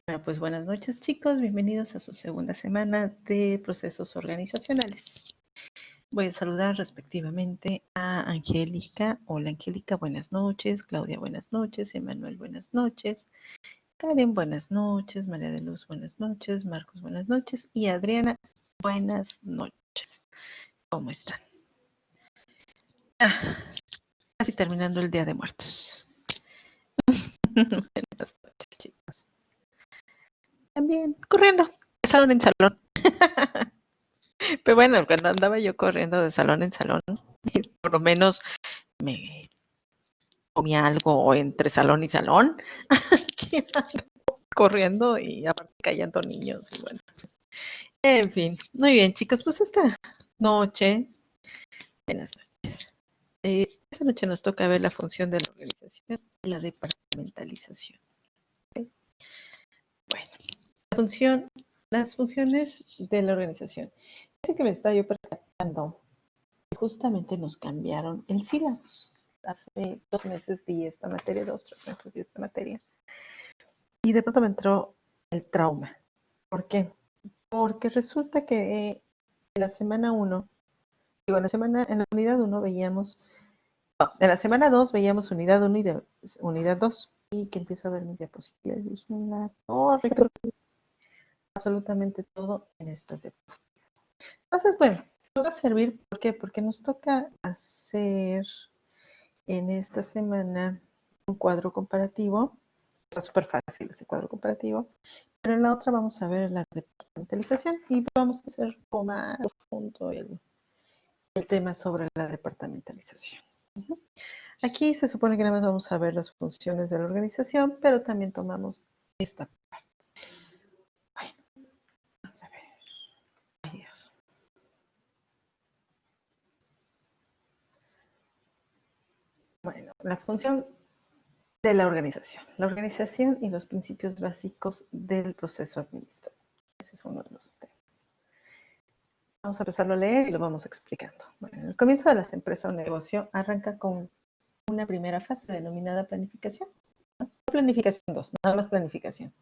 Bueno, pues buenas noches, chicos. Bienvenidos a su segunda semana de procesos organizacionales. Voy a saludar respectivamente a Angélica. Hola, Angélica, buenas noches. Claudia, buenas noches. Emanuel, buenas noches. Karen, buenas noches. María de Luz, buenas noches. Marcos, buenas noches. Y Adriana, buenas noches. ¿Cómo están? Casi terminando el Día de Muertos. Buenas noches, chicos. También corriendo, de salón en salón. Pero bueno, cuando andaba yo corriendo de salón en salón, por lo menos me comía algo entre salón y salón, corriendo y aparte cayendo niños y bueno. En fin, muy bien, chicos, pues esta noche, buenas noches. Esta noche nos toca ver la función de la organización y la departamentalización. ¿Okay? Bueno, las funciones de la organización. Dice que me estaba yo preguntando que justamente nos cambiaron el sílabus. Hace 2 meses di esta materia, 2-3 meses di esta materia. Y de pronto me entró el trauma. ¿Por qué? Porque resulta que en la semana 1, digo, en la unidad 1 veíamos, no, en la semana 2 veíamos unidad 1 y unidad 2. Y que empiezo a ver mis diapositivas. Y dije, en la torre, absolutamente todo en estas diapositivas. Entonces, bueno, nos va a servir, ¿por qué? Porque nos toca hacer en esta semana un cuadro comparativo. Está súper fácil ese cuadro comparativo. Pero en la otra vamos a ver la departamentalización y vamos a hacer más profundo el tema sobre la departamentalización. Aquí se supone que nada más vamos a ver las funciones de la organización, pero también tomamos esta parte. Bueno, vamos a ver. Ay, Dios. Bueno, la función de la organización y los principios básicos del proceso administrativo. Ese es uno de los temas. Vamos a empezarlo a leer y lo vamos explicando. Bueno, en el comienzo de las empresas o negocio arranca con una primera fase denominada planificación. ¿No? Planificación 2, nada más planificación.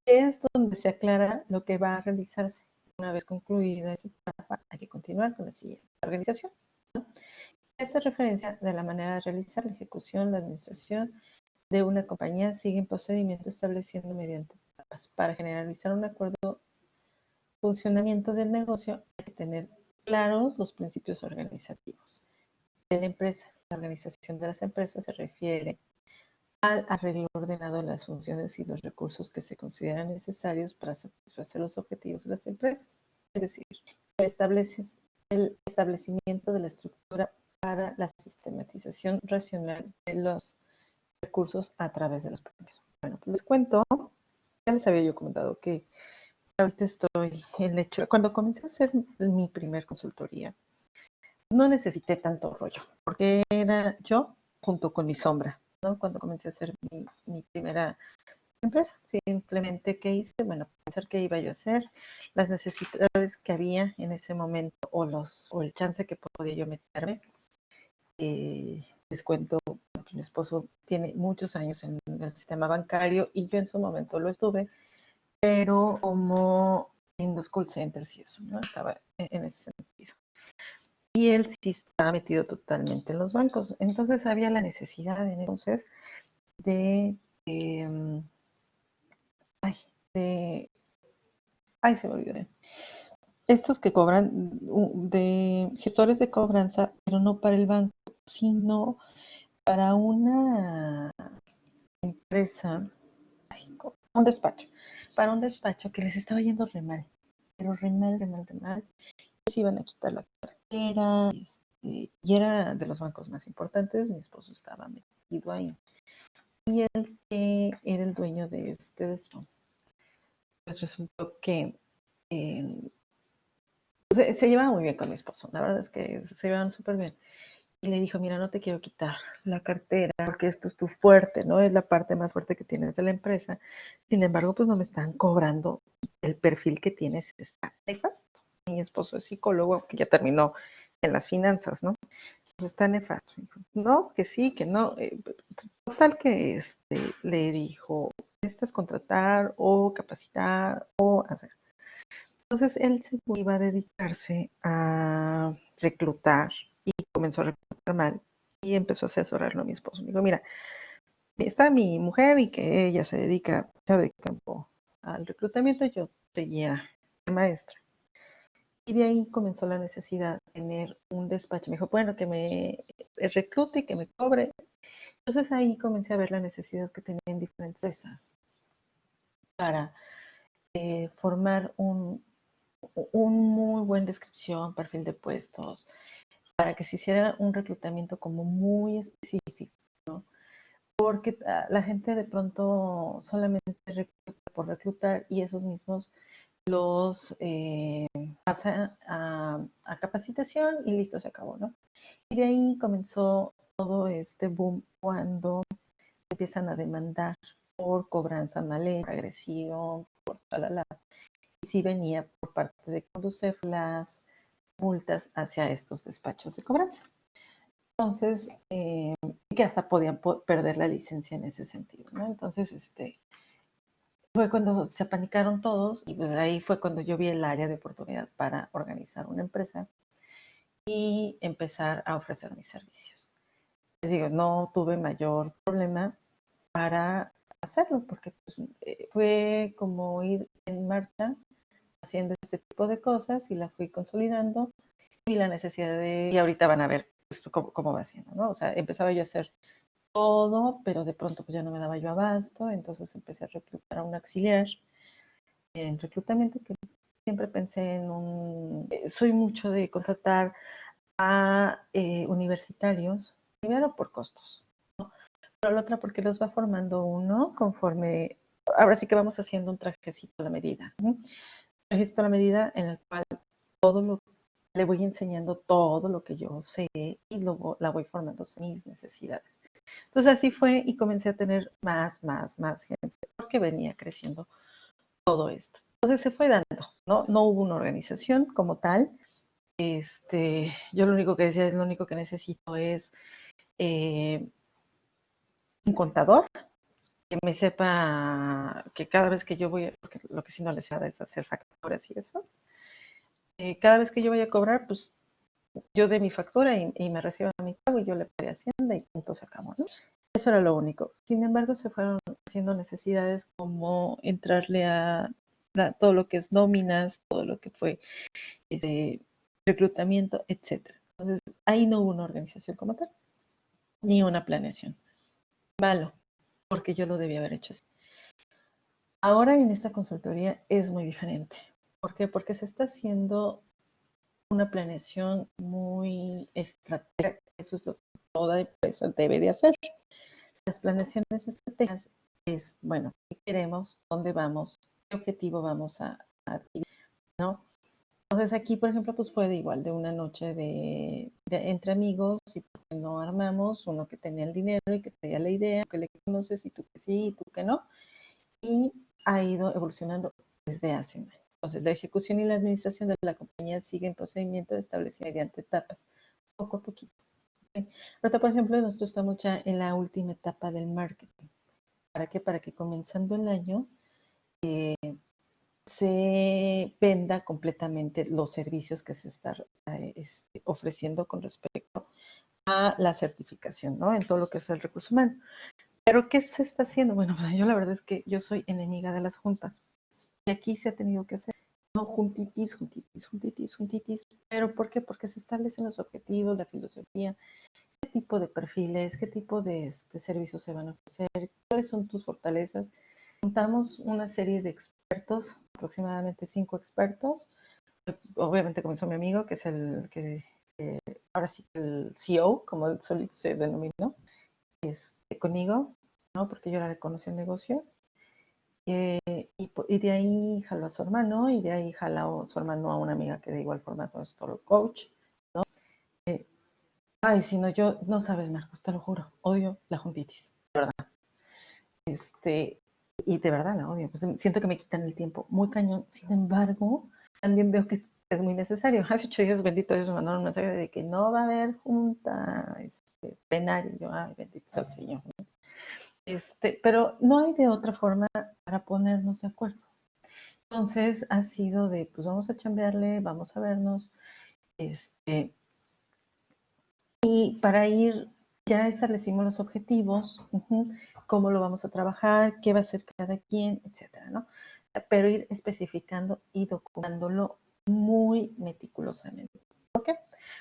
Es donde se aclara lo que va a realizarse. Una vez concluida esa etapa, hay que continuar con la siguiente organización. ¿No? Hace referencia de la manera de realizar la ejecución, la administración de una compañía sigue un procedimiento estableciendo mediante etapas. Para generalizar un acuerdo funcionamiento del negocio hay que tener claros los principios organizativos de la empresa. La organización de las empresas se refiere al arreglo ordenado de las funciones y los recursos que se consideran necesarios para satisfacer los objetivos de las empresas. Es decir, el establecimiento de la estructura para la sistematización racional de los recursos a través de los procesos. Bueno, pues les cuento, ya les había yo comentado que ahorita estoy en hecho, cuando comencé a hacer mi primer consultoría, no necesité tanto rollo, porque era yo junto con mi sombra, ¿no? Cuando comencé a hacer mi primera empresa, simplemente ¿qué hice? Bueno, pensar qué iba yo a hacer, las necesidades que había en ese momento o el chance que podía yo meterme. Les cuento, mi esposo tiene muchos años en el sistema bancario y yo en su momento lo estuve, pero como en los call centers y eso, ¿no? Estaba en ese sentido. Y él sí estaba metido totalmente en los bancos. Entonces había la necesidad entonces de, se me olvidó. Estos que cobran de gestores de cobranza, pero no para el banco, sino para una empresa, para un despacho que les estaba yendo re mal, pero re mal. Les iban a quitar la cartera, y era de los bancos más importantes, mi esposo estaba metido ahí. Y él que era el dueño de este despacho, pues resultó que se llevaba muy bien con mi esposo, la verdad es que se llevaban súper bien. Y le dijo, mira, no te quiero quitar la cartera, porque esto es tu fuerte, ¿no? Es la parte más fuerte que tienes de la empresa. Sin embargo, pues no me están cobrando. El perfil que tienes está nefasto. Mi esposo es psicólogo, que ya terminó en las finanzas, ¿no? Pues está nefasto. Dijo, no, que sí, que no. Total que le dijo necesitas contratar o capacitar o hacer. Entonces él se iba a dedicarse a reclutar y comenzó a reclutar mal y empezó a asesorarlo a mi esposo. Me dijo, mira, está mi mujer y que ella se dedica de campo al reclutamiento, yo seguía de maestra. Y de ahí comenzó la necesidad de tener un despacho. Me dijo, bueno, que me reclute y que me cobre. Entonces ahí comencé a ver la necesidad que tenían diferentes empresas para formar un muy buen descripción, perfil de puestos, para que se hiciera un reclutamiento como muy específico, ¿no? Porque la gente de pronto solamente recluta por reclutar y esos mismos los pasa a capacitación y listo, se acabó, ¿no? Y de ahí comenzó todo este boom cuando empiezan a demandar por cobranza mal hecha, agresión, por talala. Y sí venía por parte de conducir las multas hacia estos despachos de cobranza. Entonces, que hasta podían perder la licencia en ese sentido, ¿no? Entonces, fue cuando se apanicaron todos y pues ahí fue cuando yo vi el área de oportunidad para organizar una empresa y empezar a ofrecer mis servicios. Les digo, no tuve mayor problema para hacerlo porque pues, fue como ir en marcha haciendo este tipo de cosas y la fui consolidando y la necesidad de, y ahorita van a ver pues, cómo va haciendo, ¿no? O sea, empezaba yo a hacer todo, pero de pronto pues ya no me daba yo abasto, entonces empecé a reclutar a un auxiliar en reclutamiento que siempre pensé en soy mucho de contratar a universitarios, primero por costos, ¿no? Pero la otra porque los va formando uno conforme, ahora sí que vamos haciendo un trajecito a la medida, ¿no? Un trajecito a la medida en el cual le voy enseñando todo lo que yo sé y luego la voy formando según mis necesidades. Entonces así fue y comencé a tener más gente porque venía creciendo todo esto. Entonces se fue dando, ¿no? No hubo una organización como tal. Yo lo único que decía es lo único que necesito es un contador que me sepa que cada vez que yo voy, porque lo que sí no les sabe es hacer facturas y eso, cada vez que yo vaya a cobrar, pues yo de mi factura y me reciba mi pago y yo le pagué a Hacienda y punto se acabó, ¿no? Eso era lo único. Sin embargo, se fueron haciendo necesidades como entrarle a todo lo que es nóminas, todo lo que fue reclutamiento, etcétera. Entonces, ahí no hubo una organización como tal, ni una planeación. Malo, porque yo lo debía haber hecho así. Ahora en esta consultoría es muy diferente. ¿Por qué? Porque se está haciendo una planeación muy estratégica. Eso es lo que toda empresa debe de hacer. Las planeaciones estratégicas es, bueno, ¿qué queremos? ¿Dónde vamos? ¿Qué objetivo vamos a adquirir? ¿No? Entonces aquí, por ejemplo, pues fue de igual, de una noche entre amigos y porque no armamos, uno que tenía el dinero y que traía la idea, que le conoces y tú que sí y tú que no, y ha ido evolucionando desde hace un año. Entonces la ejecución y la administración de la compañía siguen procedimiento establecido mediante etapas, poco a poquito. ¿Okay? Ahorita, por ejemplo, nosotros estamos ya en la última etapa del marketing. ¿Para qué? Para que comenzando el año se venda completamente los servicios que se están ofreciendo con respecto a la certificación, ¿no? En todo lo que es el recurso humano. ¿Pero qué se está haciendo? Bueno, pues yo la verdad es que yo soy enemiga de las juntas. Y aquí se ha tenido que hacer, no juntitis, juntitis, juntitis, juntitis. ¿Pero por qué? Porque se establecen los objetivos, la filosofía, qué tipo de perfiles, qué tipo de servicios se van a ofrecer, cuáles son tus fortalezas. Juntamos una serie de expertos, aproximadamente 5 expertos. Obviamente comenzó mi amigo, que es el que ahora sí que el CEO, como él solito se denominó, conmigo, ¿no? Porque yo era de conocer el negocio. Y de ahí jaló a su hermano, y de ahí jaló a su hermano a una amiga que de igual forma es todo coach, ¿no? Ay, si no, yo, no sabes, Marcos, te lo juro, odio la juntitis, de verdad. Y de verdad la odio, pues siento que me quitan el tiempo muy cañón. Sin embargo, también veo que es muy necesario. Hace 8 días, bendito Dios, me mandaron un mensaje de que no va a haber junta plenaria. Y yo, ay, bendito sea el Señor. Pero no hay de otra forma para ponernos de acuerdo. Entonces ha sido de, pues vamos a chambearle, vamos a vernos, y para ir, ya establecimos los objetivos, cómo lo vamos a trabajar, qué va a hacer cada quien, etcétera, ¿no? Pero ir especificando y documentándolo muy meticulosamente. ¿Por qué?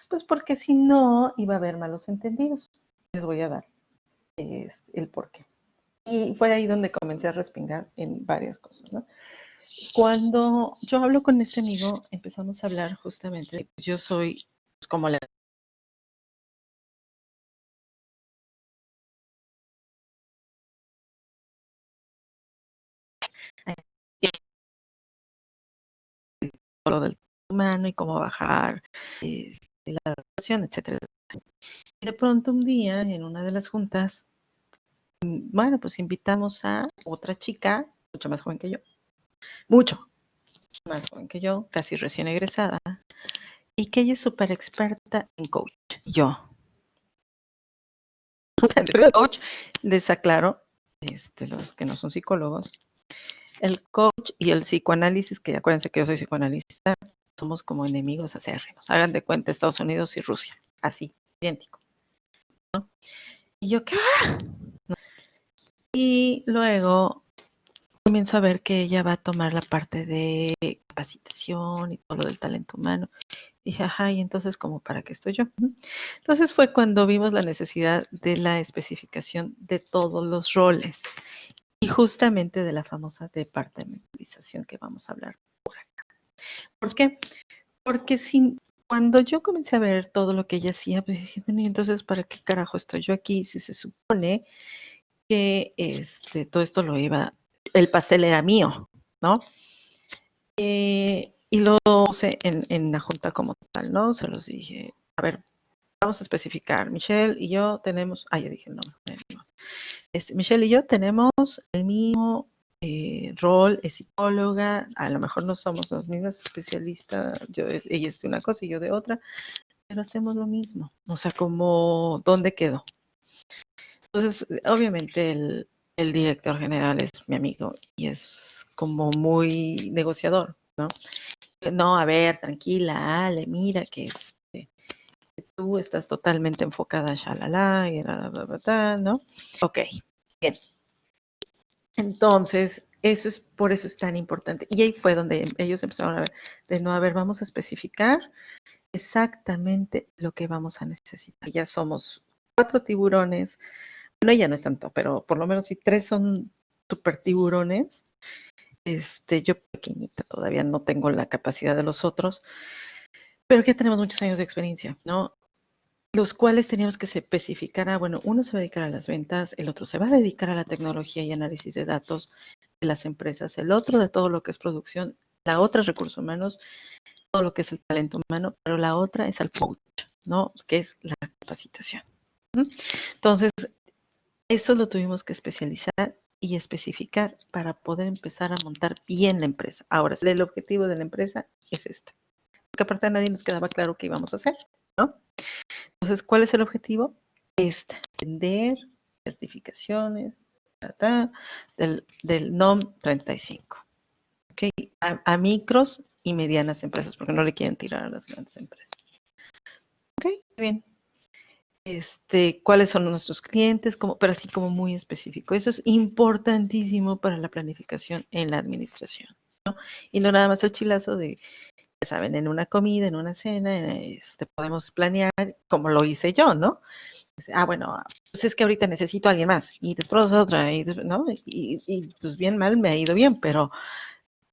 Pues porque si no, iba a haber malos entendidos. Les voy a dar el por qué. Y fue ahí donde comencé a respingar en varias cosas, ¿no? Cuando yo hablo con este amigo, empezamos a hablar justamente de que yo soy pues, como la lo del humano y cómo bajar la adaptación, etcétera. Y de pronto un día, en una de las juntas, bueno, pues invitamos a otra chica, mucho más joven que yo, mucho más joven que yo, casi recién egresada, y que ella es súper experta en coach. Yo, o sea, entre coach, les aclaro, los que no son psicólogos, el coach y el psicoanálisis, que acuérdense que yo soy psicoanalista, somos como enemigos acérrimos. Hagan de cuenta Estados Unidos y Rusia, así, idéntico. ¿No? Y yo, ¿qué? Y luego comienzo a ver que ella va a tomar la parte de capacitación y todo lo del talento humano. Dije, ajá, y entonces, ¿cómo para qué estoy yo? Entonces fue cuando vimos la necesidad de la especificación de todos los roles y justamente de la famosa departamentalización que vamos a hablar por acá. ¿Por qué? Porque cuando yo comencé a ver todo lo que ella hacía, pues dije, bueno, y entonces, ¿para qué carajo estoy yo aquí si se supone que todo esto lo iba, el pastel era mío, ¿no? Y lo puse en la junta como tal, ¿no? Se los dije, a ver, vamos a especificar, Michelle y yo tenemos, ya dije el nombre, Michelle y yo tenemos el mismo rol, es psicóloga, a lo mejor no somos los mismos especialistas, ella es de una cosa y yo de otra, pero hacemos lo mismo, o sea, como, ¿dónde quedó? Entonces, obviamente el director general es mi amigo y es como muy negociador, ¿no? No, a ver, tranquila, Ale, mira que tú estás totalmente enfocada, shalala, y ¿no? Ok, bien. Entonces, por eso es tan importante. Y ahí fue donde ellos empezaron a ver, de no, a ver, vamos a especificar exactamente lo que vamos a necesitar. Ya somos 4 tiburones, bueno, ya no es tanto, pero por lo menos si 3 son super tiburones, yo pequeñita todavía no tengo la capacidad de los otros, pero que tenemos muchos años de experiencia, ¿no? Los cuales teníamos que especificar, bueno, uno se va a dedicar a las ventas, el otro se va a dedicar a la tecnología y análisis de datos de las empresas, el otro de todo lo que es producción, la otra recursos humanos, todo lo que es el talento humano, pero la otra es el coach, ¿no? Que es la capacitación. Entonces, eso lo tuvimos que especializar y especificar para poder empezar a montar bien la empresa. Ahora, el objetivo de la empresa es este. Porque aparte a nadie nos quedaba claro qué íbamos a hacer, ¿no? Entonces, ¿cuál es el objetivo? Vender certificaciones del NOM 35. ¿Okay? A micros y medianas empresas, porque no le quieren tirar a las grandes empresas. ¿Ok? Bien. ¿Cuáles son nuestros clientes? Pero así como muy específico. Eso es importantísimo para la planificación en la administración, ¿no? Y no nada más el chilazo de, ya saben, en una comida, en una cena, podemos planear como lo hice yo, ¿no? Bueno, pues es que ahorita necesito a alguien más y después otra, ¿no? Y pues bien mal me ha ido bien, pero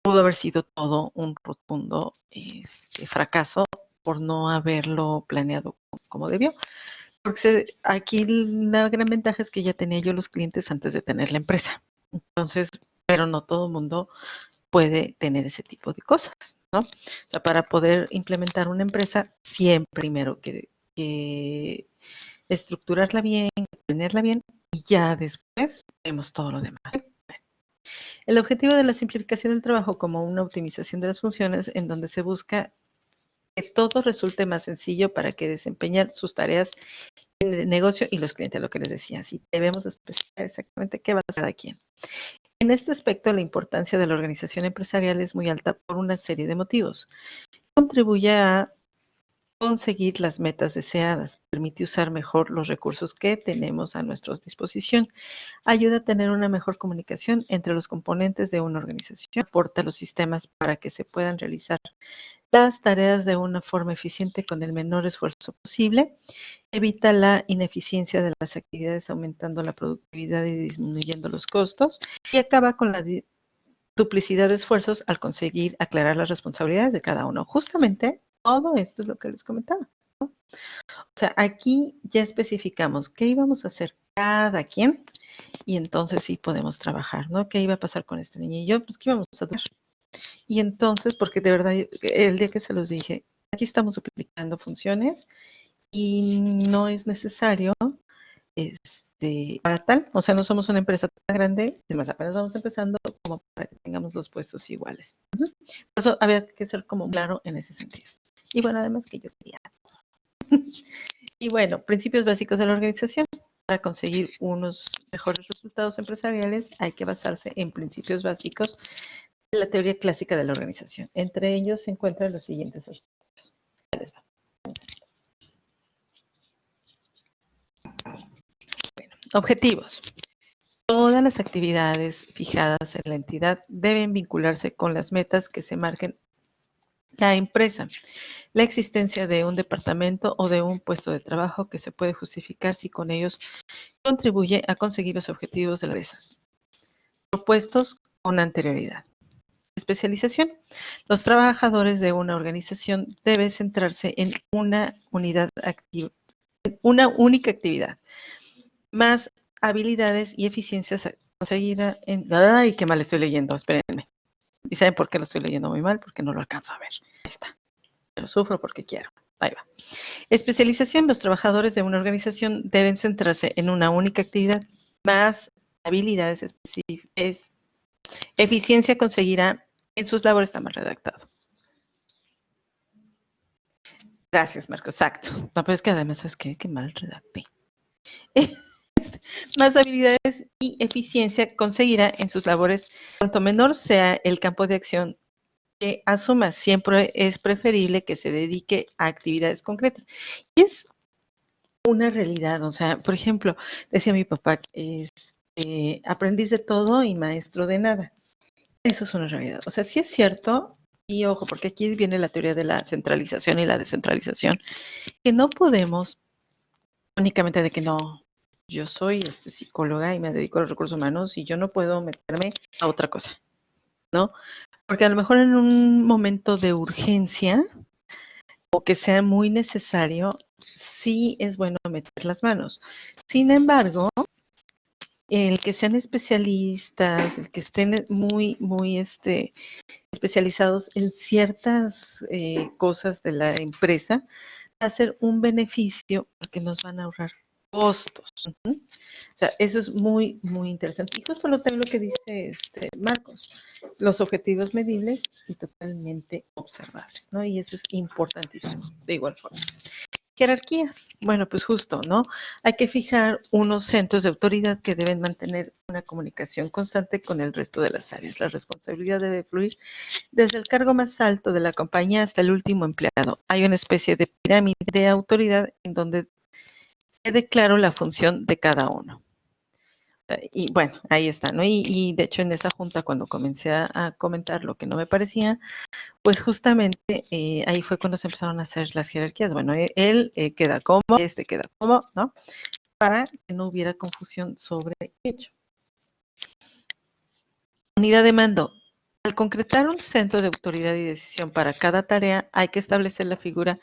pudo haber sido todo un rotundo fracaso por no haberlo planeado como debió. Porque aquí la gran ventaja es que ya tenía yo los clientes antes de tener la empresa. Entonces, pero no todo el mundo puede tener ese tipo de cosas, ¿no? O sea, para poder implementar una empresa, siempre primero que estructurarla bien, tenerla bien, y ya después vemos todo lo demás. El objetivo de la simplificación del trabajo como una optimización de las funciones en donde se busca que todo resulte más sencillo para que desempeñar sus tareas en el negocio y los clientes, lo que les decía, si debemos especificar exactamente qué va a hacer cada quien. En este aspecto, la importancia de la organización empresarial es muy alta por una serie de motivos. Contribuye a conseguir las metas deseadas, permite usar mejor los recursos que tenemos a nuestra disposición, ayuda a tener una mejor comunicación entre los componentes de una organización, aporta los sistemas para que se puedan realizar las tareas de una forma eficiente con el menor esfuerzo posible, evita la ineficiencia de las actividades aumentando la productividad y disminuyendo los costos y acaba con la duplicidad de esfuerzos al conseguir aclarar las responsabilidades de cada uno. Justamente todo esto es lo que les comentaba, ¿no? O sea, aquí ya especificamos qué íbamos a hacer cada quien y entonces sí podemos trabajar, ¿no? ¿Qué iba a pasar con este niño y yo? Pues qué íbamos a hacer. Y entonces, porque de verdad, el día que se los dije, aquí estamos duplicando funciones y no es necesario para tal, o sea, no somos una empresa tan grande, es más, apenas vamos empezando como para que tengamos los puestos iguales. Por eso había que ser como claro en ese sentido. Y bueno, además que yo quería. Y bueno, principios básicos de la organización. Para conseguir unos mejores resultados empresariales hay que basarse en principios básicos de la teoría clásica de la organización. Entre ellos se encuentran los siguientes aspectos. Bueno, objetivos. Todas las actividades fijadas en la entidad deben vincularse con las metas que se marquen la empresa. La existencia de un departamento o de un puesto de trabajo que se puede justificar si con ellos contribuye a conseguir los objetivos de las empresas propuestos con anterioridad. Especialización. Los trabajadores de una organización deben centrarse en una unidad activa, una única actividad, más habilidades y eficiencias a conseguir en... ¡Ay, qué mal estoy leyendo! Espérenme. ¿Y saben por qué lo estoy leyendo muy mal? Porque no lo alcanzo a ver. Ahí está. Pero sufro porque quiero. Ahí va. Especialización. Los trabajadores de una organización deben centrarse en una única actividad, más habilidades específicas. Eficiencia conseguirá en sus labores. Está mal redactado. Gracias, Marco. Exacto. No, pero es que además, ¿sabes qué? Qué mal redacté. Más habilidades y eficiencia conseguirá en sus labores. Cuanto menor sea el campo de acción que asuma, siempre es preferible que se dedique a actividades concretas. Y es una realidad, o sea, por ejemplo, decía mi papá, aprendiz de todo y maestro de nada. Eso es una realidad. O sea, sí es cierto, y ojo, porque aquí viene la teoría de la centralización y la descentralización, que no podemos únicamente de que no, yo soy psicóloga y me dedico a los recursos humanos y yo no puedo meterme a otra cosa, ¿no? Porque a lo mejor en un momento de urgencia o que sea muy necesario, sí es bueno meter las manos. Sin embargo, el que sean especialistas, el que estén muy especializados en ciertas cosas de la empresa, va a ser un beneficio porque nos van a ahorrar costos. O sea, eso es muy interesante. Y justo también lo que dice Marcos, los objetivos medibles y totalmente observables, ¿no? Y eso es importantísimo, de igual forma. Jerarquías. Bueno, pues justo, ¿no? Hay que fijar unos centros de autoridad que deben mantener una comunicación constante con el resto de las áreas. La responsabilidad debe fluir desde el cargo más alto de la compañía hasta el último empleado. Hay una especie de pirámide de autoridad en donde quede claro la función de cada uno. Y bueno, ahí está, ¿no? Y de hecho en esa junta cuando comencé a comentar lo que no me parecía, pues justamente ahí fue cuando se empezaron a hacer las jerarquías. Bueno, él queda como, queda como, ¿no? Para que no hubiera confusión sobre ello. Unidad de mando. Al concretar un centro de autoridad y decisión para cada tarea, hay que establecer la figura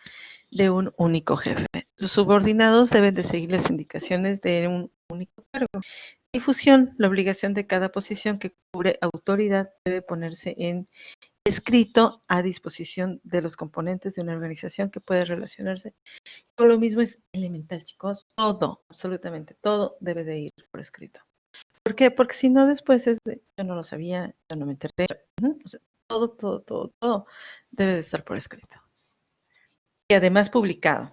de un único jefe. Los subordinados deben de seguir las indicaciones de un único cargo. Difusión. La obligación de cada posición que cubre autoridad debe ponerse en escrito a disposición de los componentes de una organización que puede relacionarse. Con lo mismo es elemental, chicos. Todo, absolutamente todo debe de ir por escrito. ¿Por qué? Porque si no después es de, yo no lo sabía, yo no me enteré. O sea, todo debe de estar por escrito. Y además publicado.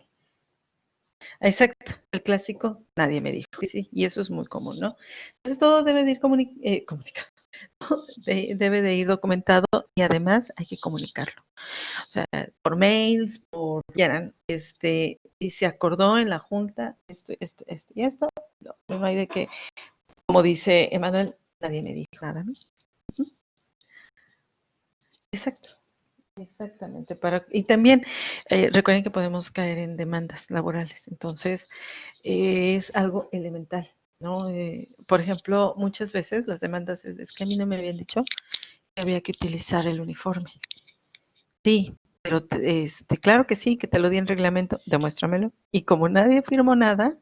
Exacto, el clásico, nadie me dijo. Sí, y eso es muy común, ¿no? Entonces todo debe de ir comunicado. Debe de ir documentado y además hay que comunicarlo. O sea, por mails, por quieran, y se acordó en la junta esto y esto. No hay de que, como dice Emanuel, nadie me dijo nada a mí. Exacto. Exactamente. Y también recuerden que podemos caer en demandas laborales. Entonces, es algo elemental, ¿no? Por ejemplo, muchas veces las demandas es que a mí no me habían dicho que había que utilizar el uniforme. Sí, pero claro que sí, que te lo di en reglamento, demuéstramelo. Y como nadie firmó nada,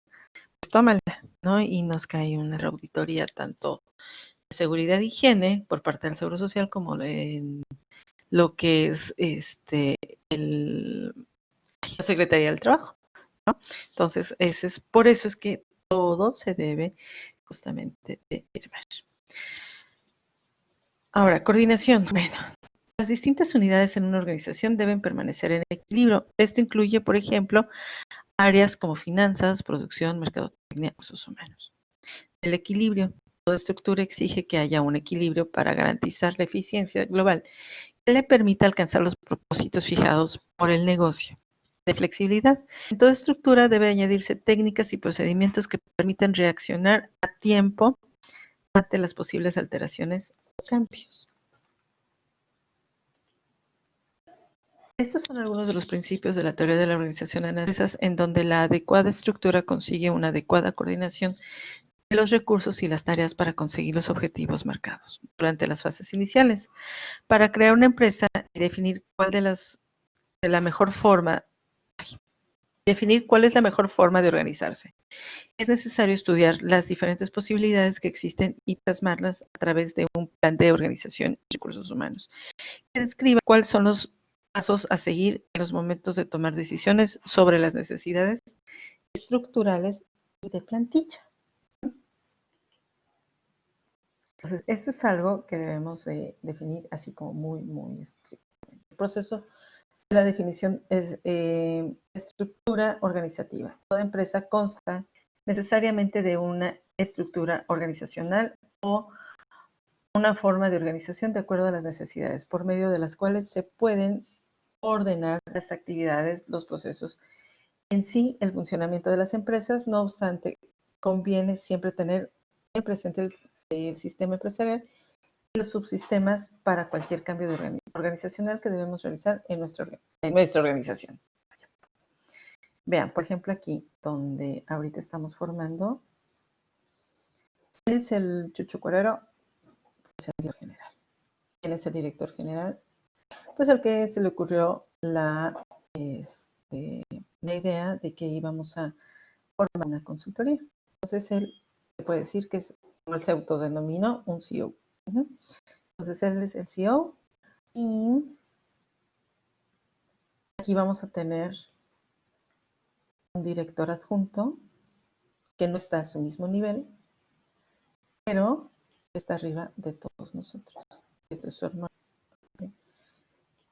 pues tómala, ¿no? Y nos cae una auditoría tanto de seguridad e higiene por parte del Seguro Social como en lo que es la Secretaría del Trabajo, ¿no? Entonces, por eso es que todo se debe justamente de firmar. Ahora, coordinación. Bueno, las distintas unidades en una organización deben permanecer en equilibrio. Esto incluye, por ejemplo, áreas como finanzas, producción, mercadotecnia, recursos humanos. El equilibrio. Toda estructura exige que haya un equilibrio para garantizar la eficiencia global que le permita alcanzar los propósitos fijados por el negocio. De flexibilidad. En toda estructura debe añadirse técnicas y procedimientos que permitan reaccionar a tiempo ante las posibles alteraciones o cambios. Estos son algunos de los principios de la teoría de la organización en empresas, en donde la adecuada estructura consigue una adecuada coordinación de los recursos y las tareas para conseguir los objetivos marcados durante las fases iniciales. Para crear una empresa y definir cuál es la mejor forma de organizarse. Es necesario estudiar las diferentes posibilidades que existen y plasmarlas a través de un plan de organización y recursos humanos, que describa cuáles son los pasos a seguir en los momentos de tomar decisiones sobre las necesidades estructurales y de plantilla. Entonces, esto es algo que debemos de definir así como muy, muy estrictamente. El proceso de la definición es estructura organizativa. Toda empresa consta necesariamente de una estructura organizacional o una forma de organización de acuerdo a las necesidades, por medio de las cuales se pueden ordenar las actividades, los procesos en sí, el funcionamiento de las empresas. No obstante, conviene siempre tener en presente el sistema empresarial y los subsistemas para cualquier cambio de organizacional que debemos realizar en nuestra organización. Vean, por ejemplo, aquí donde ahorita estamos formando, ¿quién es el chuchucorero? Pues el director general. ¿Quién es el director general? Pues al que se le ocurrió la idea de que íbamos a formar una consultoría. Entonces él se puede decir que es, como él se autodenominó, un CEO. Entonces él es el CEO y aquí vamos a tener un director adjunto que no está a su mismo nivel, pero está arriba de todos nosotros. Este es su hermano.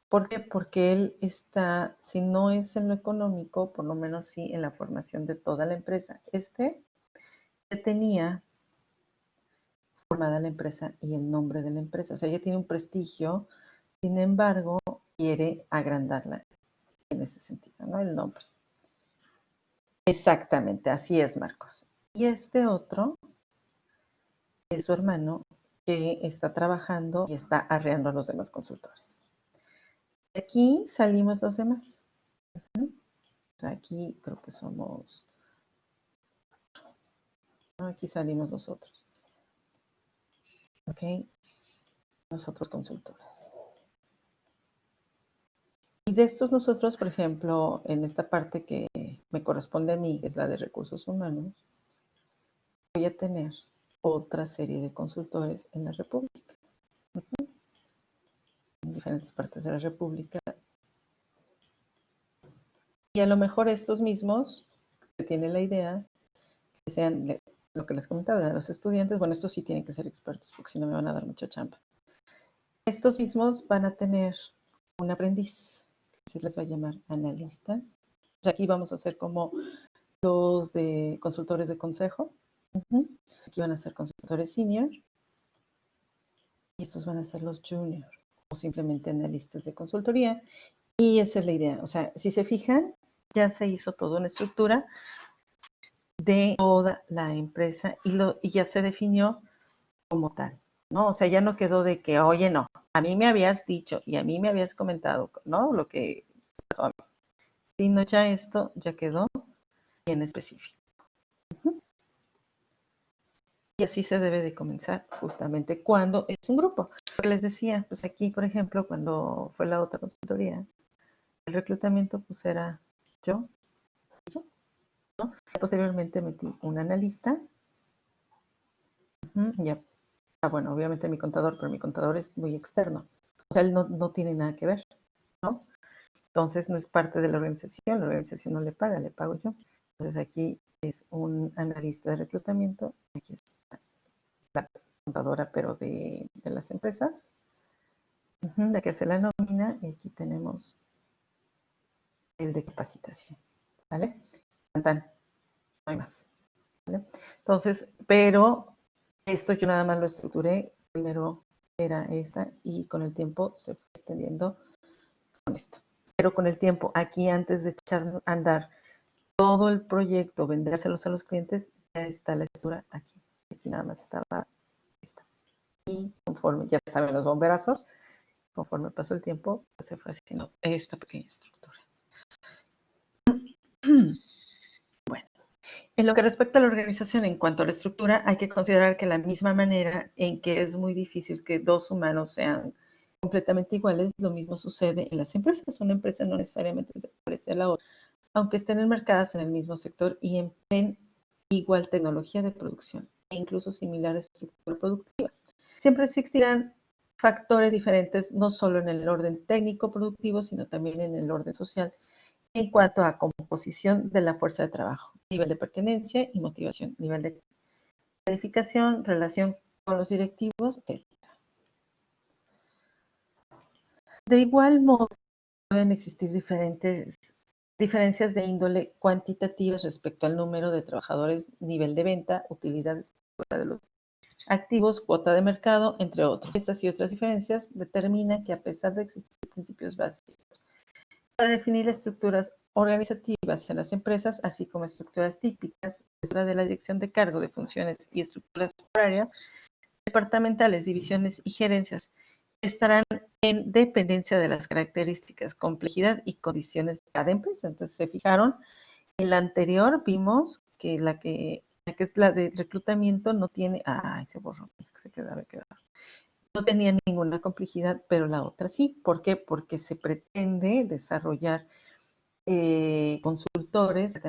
¿Por qué? Porque él está, si no es en lo económico, por lo menos sí en la formación de toda la empresa. Ya tenía formada la empresa y el nombre de la empresa. O sea, ya tiene un prestigio, sin embargo, quiere agrandarla en ese sentido, ¿no? El nombre. Exactamente, así es, Marcos. Y este otro es su hermano que está trabajando y está arreando a los demás consultores. Aquí salimos los demás. Aquí creo que somos, ¿no? Aquí salimos nosotros. ¿Ok? Nosotros consultores. Y de estos nosotros, por ejemplo, en esta parte que me corresponde a mí, que es la de recursos humanos, voy a tener otra serie de consultores en la República. En diferentes partes de la República. Y a lo mejor estos mismos, que tienen la idea, que sean lo que les comentaba de los estudiantes, bueno, estos sí tienen que ser expertos, porque si no me van a dar mucha chamba. Estos mismos van a tener un aprendiz, que se les va a llamar analistas. O sea, aquí vamos a hacer como los de consultores de consejo. Aquí van a ser consultores senior. y estos van a ser los junior o simplemente analistas de consultoría. Y esa es la idea. O sea, si se fijan, ya se hizo toda una estructura de toda la empresa y ya se definió como tal, ¿no? O sea, ya no quedó de que, oye, no, a mí me habías dicho y a mí me habías comentado, ¿no? Lo que pasó a mí. Sino ya esto ya quedó bien específico. Y así se debe de comenzar justamente cuando es un grupo. Lo que les decía, pues aquí, por ejemplo, cuando fue la otra consultoría, el reclutamiento pues era yo y yo, ¿no? Posteriormente metí un analista, ya, bueno, obviamente mi contador, pero mi contador es muy externo. O sea, él no tiene nada que ver, ¿no? Entonces no es parte de la organización no le paga, le pago yo. Entonces aquí es un analista de reclutamiento, aquí está la contadora, pero de las empresas, la que hace la nómina, y aquí tenemos el de capacitación, ¿vale? No hay más, ¿vale? Entonces, pero esto yo nada más lo estructuré, primero era esta y con el tiempo se fue extendiendo con esto. Pero con el tiempo, aquí antes de echar a andar todo el proyecto, vendérselos a los clientes, ya está la estructura aquí. Aquí nada más estaba esta. Y conforme, ya saben los bomberazos, conforme pasó el tiempo, pues se fue haciendo esta pequeña estructura. Bueno, en lo que respecta a la organización en cuanto a la estructura, hay que considerar que la misma manera en que es muy difícil que dos humanos sean completamente iguales, lo mismo sucede en las empresas. Una empresa no necesariamente se parece a la otra, aunque estén enmarcadas en el mismo sector y empleen igual tecnología de producción e incluso similar estructura productiva. Siempre existirán factores diferentes, no solo en el orden técnico productivo, sino también en el orden social, en cuanto a composición de la fuerza de trabajo, nivel de pertenencia y motivación, nivel de calificación, relación con los directivos, etc. De igual modo, pueden existir diferencias de índole cuantitativas respecto al número de trabajadores, nivel de venta, utilidades de los activos, cuota de mercado, entre otros. Estas y otras diferencias determinan que a pesar de existir principios básicos para definir las estructuras organizativas en las empresas, así como estructuras típicas, de la dirección de cargo de funciones y estructuras horarias, departamentales, divisiones y gerencias, estarán en dependencia de las características, complejidad y condiciones de cada empresa. Entonces, se fijaron, en la anterior vimos que la que es la de reclutamiento no tiene, se borró, se quedaba. No tenía ninguna complejidad, pero la otra sí. ¿Por qué? Porque se pretende desarrollar consultores,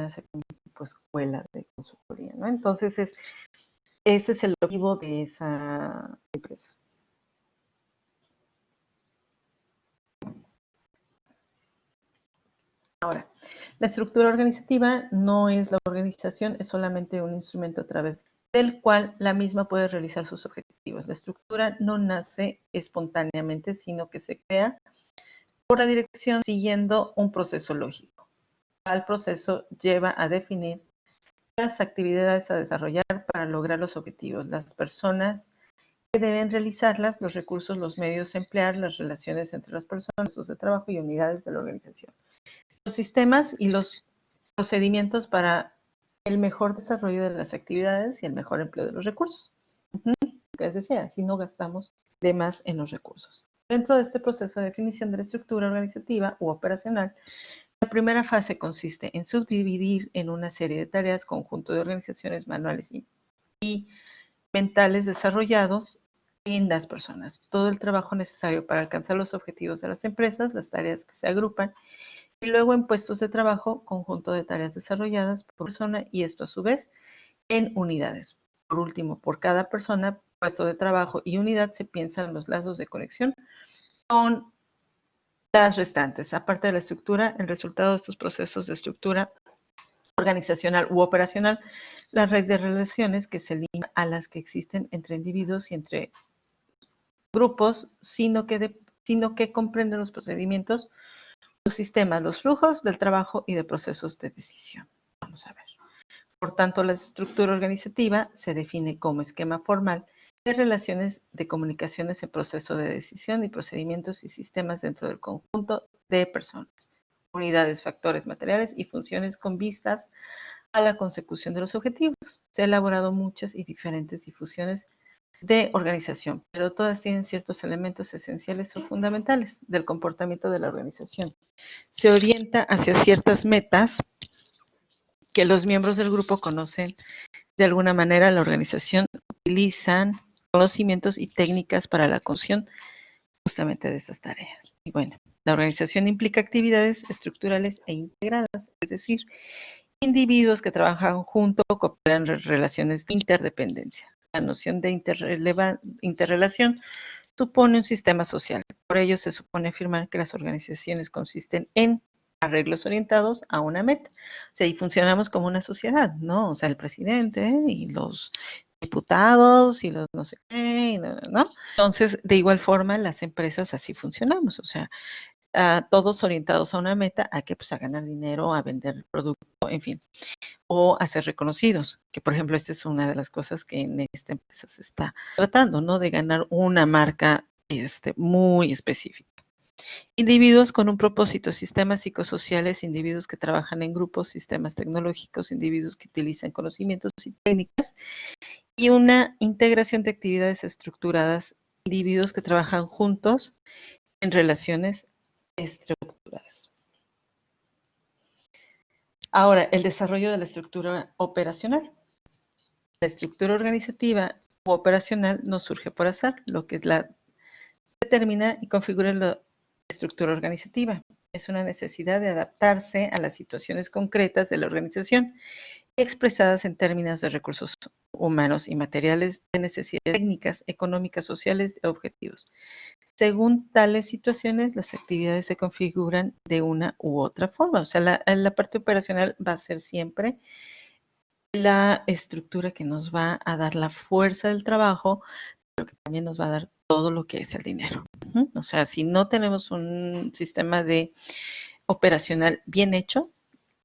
pues escuela de consultoría, ¿no? Entonces, ese es el objetivo de esa empresa. Ahora, la estructura organizativa no es la organización, es solamente un instrumento a través del cual la misma puede realizar sus objetivos. La estructura no nace espontáneamente, sino que se crea por la dirección siguiendo un proceso lógico. Tal proceso lleva a definir las actividades a desarrollar para lograr los objetivos, las personas que deben realizarlas, los recursos, los medios a emplear, las relaciones entre las personas, los de trabajo y unidades de la organización. Los sistemas y los procedimientos para el mejor desarrollo de las actividades y el mejor empleo de los recursos. Que les decía, si no gastamos de más en los recursos. Dentro de este proceso de definición de la estructura organizativa u operacional, la primera fase consiste en subdividir en una serie de tareas conjunto de organizaciones manuales y mentales desarrollados en las personas. Todo el trabajo necesario para alcanzar los objetivos de las empresas, las tareas que se agrupan, y luego en puestos de trabajo, conjunto de tareas desarrolladas por persona y esto a su vez en unidades. Por último, por cada persona, puesto de trabajo y unidad se piensan los lazos de conexión con las restantes. Aparte de la estructura, el resultado de estos procesos de estructura organizacional u operacional, la red de relaciones que se limita a las que existen entre individuos y entre grupos, sino que comprenden los procedimientos, los sistemas, los flujos del trabajo y de procesos de decisión. Vamos a ver. Por tanto, la estructura organizativa se define como esquema formal de relaciones de comunicaciones en proceso de decisión y procedimientos y sistemas dentro del conjunto de personas, unidades, factores, materiales y funciones con vistas a la consecución de los objetivos. Se han elaborado muchas y diferentes difusiones de organización, pero todas tienen ciertos elementos esenciales o fundamentales del comportamiento de la organización. Se orienta hacia ciertas metas que los miembros del grupo conocen de alguna manera. La organización utilizan conocimientos y técnicas para la consecución justamente de esas tareas. Y bueno, la organización implica actividades estructurales e integradas, es decir, individuos que trabajan juntos o cooperan en relaciones de interdependencia. La noción de interrelación supone un sistema social. Por ello, se supone afirmar que las organizaciones consisten en arreglos orientados a una meta. O sea, y funcionamos como una sociedad, ¿no? O sea, el presidente y los diputados y los no sé qué, ¿no? Entonces, de igual forma, las empresas así funcionamos. O sea, todos orientados a una meta, a que pues a ganar dinero, a vender producto, en fin, o a ser reconocidos, que por ejemplo esta es una de las cosas que en esta empresa se está tratando, ¿no? De ganar una marca muy específica. Individuos con un propósito, sistemas psicosociales, individuos que trabajan en grupos, sistemas tecnológicos, individuos que utilizan conocimientos y técnicas, y una integración de actividades estructuradas, individuos que trabajan juntos en relaciones estructuradas. Ahora, el desarrollo de la estructura operacional. La estructura organizativa u operacional no surge por azar, lo que la determina y configura la estructura organizativa. Es una necesidad de adaptarse a las situaciones concretas de la organización, expresadas en términos de recursos humanos y materiales, de necesidades técnicas, económicas, sociales y objetivos. Según tales situaciones, las actividades se configuran de una u otra forma. O sea, la parte operacional va a ser siempre la estructura que nos va a dar la fuerza del trabajo, pero que también nos va a dar todo lo que es el dinero. O sea, si no tenemos un sistema de operacional bien hecho,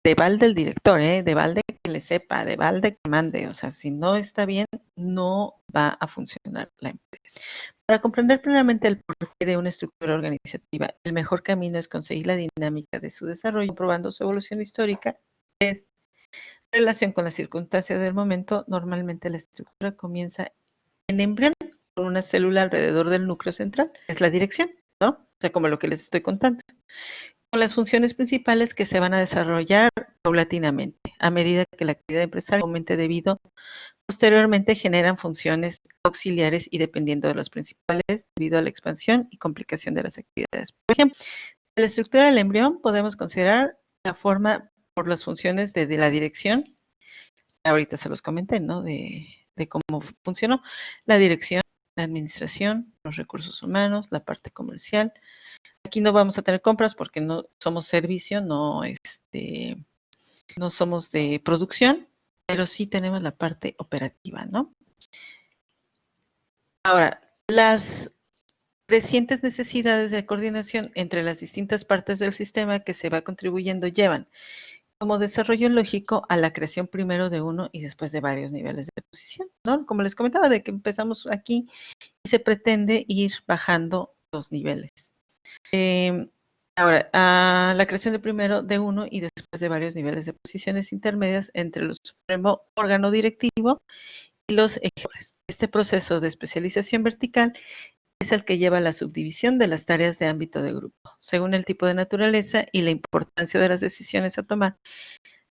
de balde el director, de balde que le sepa, de balde que mande, o sea, si no está bien, no va a funcionar la empresa. Para comprender plenamente el porqué de una estructura organizativa, el mejor camino es conseguir la dinámica de su desarrollo, probando su evolución histórica. En relación con las circunstancias del momento, normalmente la estructura comienza en embrión con una célula alrededor del núcleo central, es la dirección, ¿no? O sea, como lo que les estoy contando, con las funciones principales que se van a desarrollar paulatinamente a medida que la actividad empresarial aumente posteriormente generan funciones auxiliares y dependiendo de los principales debido a la expansión y complicación de las actividades. Por ejemplo, de la estructura del embrión podemos considerar la forma por las funciones de la dirección, ahorita se los comenté, ¿no? De cómo funcionó la dirección, la administración, los recursos humanos, la parte comercial. Aquí no vamos a tener compras porque no somos servicio, no somos de producción, pero sí tenemos la parte operativa, ¿no? Ahora, las crecientes necesidades de coordinación entre las distintas partes del sistema que se va contribuyendo llevan como desarrollo lógico a la creación primero de uno y después de varios niveles de posición, ¿no? Como les comentaba, de que empezamos aquí y se pretende ir bajando los niveles. Ahora, la creación de primero de uno y después de varios niveles de posiciones intermedias entre el supremo órgano directivo y los ejecutores. Este proceso de especialización vertical es el que lleva a la subdivisión de las tareas de ámbito de grupo, según el tipo de naturaleza y la importancia de las decisiones a tomar,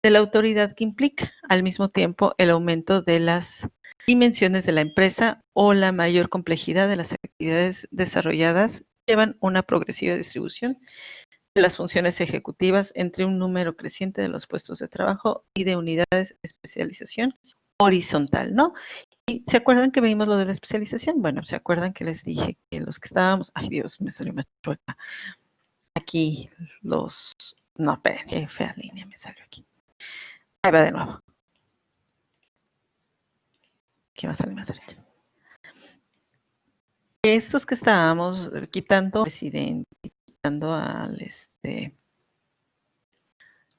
de la autoridad que implica, al mismo tiempo, el aumento de las dimensiones de la empresa o la mayor complejidad de las actividades desarrolladas llevan una progresiva distribución de las funciones ejecutivas entre un número creciente de los puestos de trabajo y de unidades de especialización horizontal, ¿no? ¿Y se acuerdan que vimos lo de la especialización? Bueno, ¿se acuerdan que les dije que los que estábamos, ay Dios, me salió más chueca. Aquí no, esperen, qué fea línea me salió aquí. Ahí va de nuevo. Aquí va a salir más derecho. Estos que estábamos quitando presidente, quitando al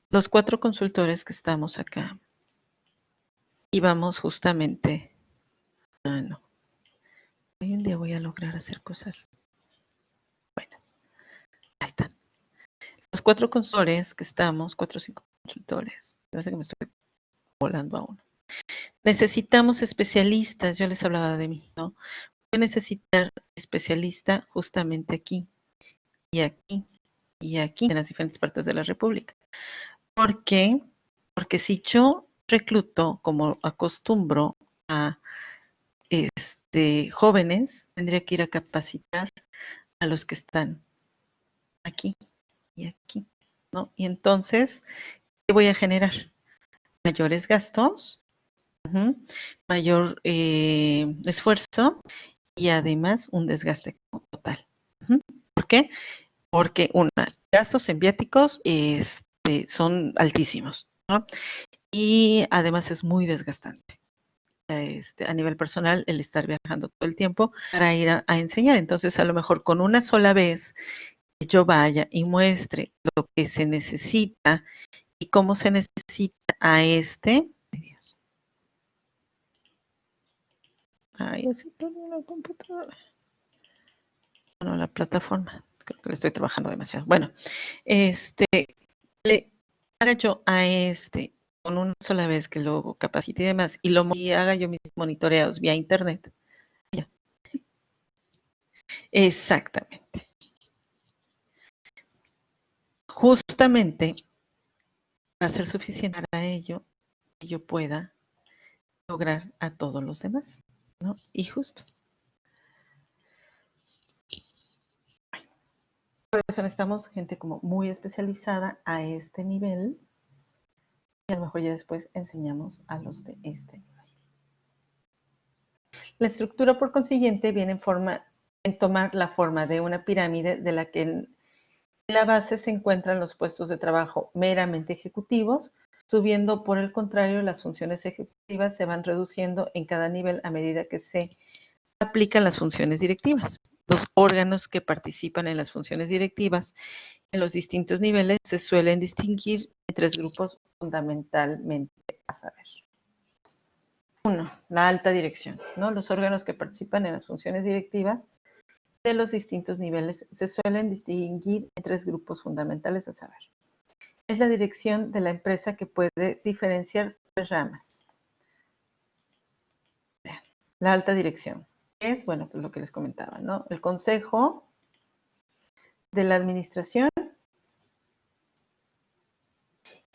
los 4 consultores que estamos acá, íbamos justamente, no, Hoy un día voy a lograr hacer cosas buenas. Ahí están. Los 4 consultores que estamos, 4 o 5 consultores. Parece que me estoy volando a uno. Necesitamos especialistas. Yo les hablaba de mí, ¿no? Voy a necesitar especialista justamente aquí y aquí y aquí en las diferentes partes de la República. ¿Por qué? Porque si yo recluto, como acostumbro a jóvenes, tendría que ir a capacitar a los que están aquí y aquí, ¿no? Y entonces, ¿qué voy a generar? Mayores gastos, mayor esfuerzo y además un desgaste total. ¿Por qué? Porque gastos en viáticos son altísimos, ¿no? Y además es muy desgastante. A nivel personal, el estar viajando todo el tiempo para ir a enseñar. Entonces, a lo mejor con una sola vez que yo vaya y muestre lo que se necesita y cómo se necesita a Ay, así todo la computadora. Bueno, la plataforma. Creo que le estoy trabajando demasiado. Bueno, le haga yo a con una sola vez que lo capacite y demás, y haga yo mis monitoreos vía internet. Ya. Exactamente. Justamente va a ser suficiente para ello que yo pueda lograr a todos los demás, ¿no? Y justo. Por eso necesitamos gente como muy especializada a este nivel y a lo mejor ya después enseñamos a los de este nivel. La estructura, por consiguiente, viene en tomar la forma de una pirámide de la que en la base se encuentran los puestos de trabajo meramente ejecutivos, subiendo por el contrario las funciones ejecutivas se van reduciendo en cada nivel a medida que se aplican las funciones directivas. Los órganos que participan en las funciones directivas en los distintos niveles se suelen distinguir en 3 grupos fundamentalmente a saber. 1. La alta dirección, ¿no? Los órganos que participan en las funciones directivas de los distintos niveles se suelen distinguir en 3 grupos fundamentales a saber. Es la dirección de la empresa que puede diferenciar 3 ramas. La alta dirección es, bueno, pues lo que les comentaba, ¿no? El consejo de la administración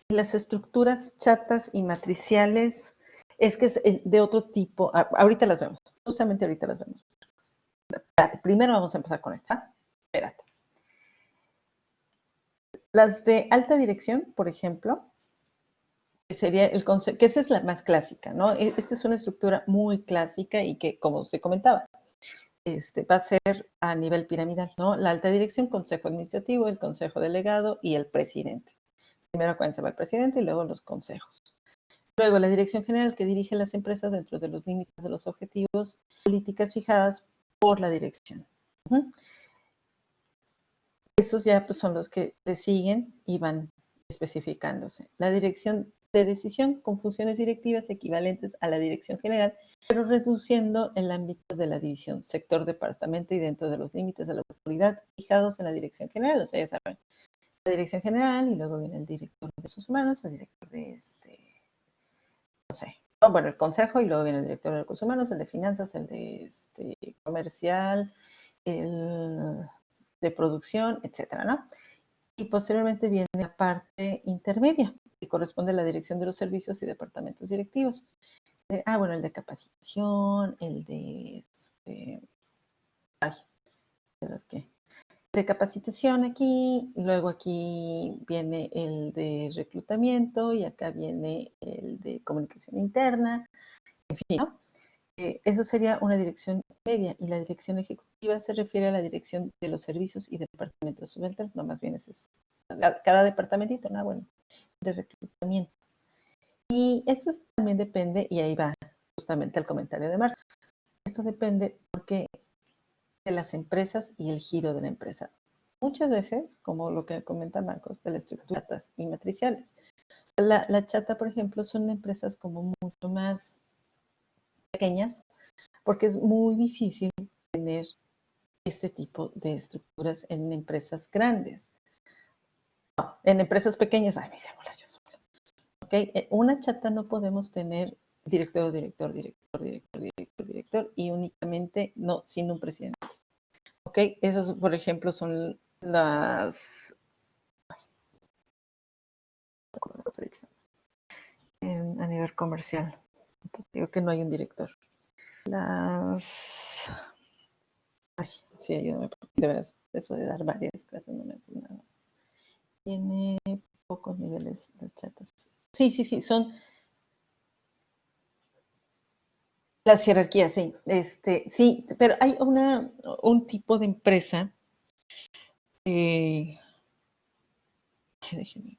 y las estructuras chatas y matriciales es que es de otro tipo. Ahorita las vemos, justamente ahorita las vemos. Espérate, primero vamos a empezar con esta. Espérate. Las de alta dirección, por ejemplo, sería el concepto, que esa es la más clásica, ¿no? Esta es una estructura muy clásica y que, como se comentaba, va a ser a nivel piramidal, ¿no? La alta dirección, consejo administrativo, el consejo delegado y el presidente. Primero acuérdense va el presidente y luego los consejos. Luego la dirección general que dirige las empresas dentro de los límites de los objetivos, políticas fijadas por la dirección. Esos ya pues, son los que le siguen y van especificándose. La dirección de decisión con funciones directivas equivalentes a la dirección general, pero reduciendo el ámbito de la división, sector, departamento y dentro de los límites de la autoridad fijados en la dirección general. O sea, ya saben, la dirección general y luego viene el director de recursos humanos, el director de no sé, bueno, el consejo y luego viene el director de recursos humanos, el de finanzas, el de comercial, el de producción, etcétera, ¿no? Y posteriormente viene la parte intermedia, que corresponde a la dirección de los servicios y departamentos directivos. Bueno, el de capacitación, el de de capacitación aquí, y luego aquí viene el de reclutamiento y acá viene el de comunicación interna, en fin, ¿no? Eso sería una dirección media y la dirección ejecutiva se refiere a la dirección de los servicios y departamentos subalternos, no más bien es cada departamentito, ¿no? Bueno, de reclutamiento. Y esto también depende, y ahí va justamente el comentario de Marcos, esto depende porque de las empresas y el giro de la empresa. Muchas veces, como lo que comenta Marcos, de las estructuras y matriciales. La chata, por ejemplo, son empresas como mucho más pequeñas, porque es muy difícil tener este tipo de estructuras en empresas grandes. No, en empresas pequeñas, ay, me hice bolas yo sola. ¿Ok? Una chata no podemos tener director, director, director, director, director, director y únicamente no sin un presidente. ¿Ok? Esas, por ejemplo, son las... a nivel comercial. Digo que no hay un director. Las... Ay, sí, ayúdame, de veras, eso de dar varias clases no me hace nada. Tiene pocos niveles las chatas. Sí, sí, sí, son las jerarquías, sí. Sí, pero hay un tipo de empresa,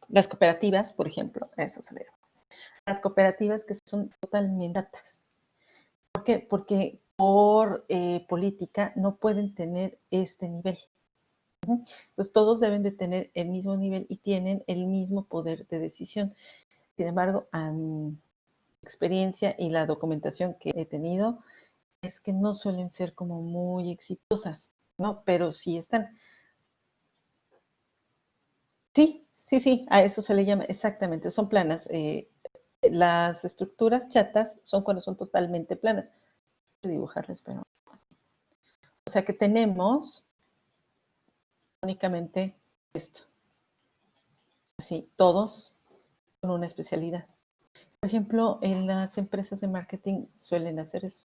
las cooperativas, por ejemplo, eso se ve. Las cooperativas que son totalmente chatas. ¿Por qué? Porque por política no pueden tener este nivel. Entonces todos deben de tener el mismo nivel y tienen el mismo poder de decisión. Sin embargo, a mi experiencia y la documentación que he tenido es que no suelen ser como muy exitosas, ¿no? Pero sí están. Sí, sí, sí, a eso se le llama exactamente, son planas. Las estructuras chatas son cuando son totalmente planas. Voy a dibujarles, pero... O sea que tenemos únicamente esto. Así, todos con una especialidad. Por ejemplo, en las empresas de marketing suelen hacer eso.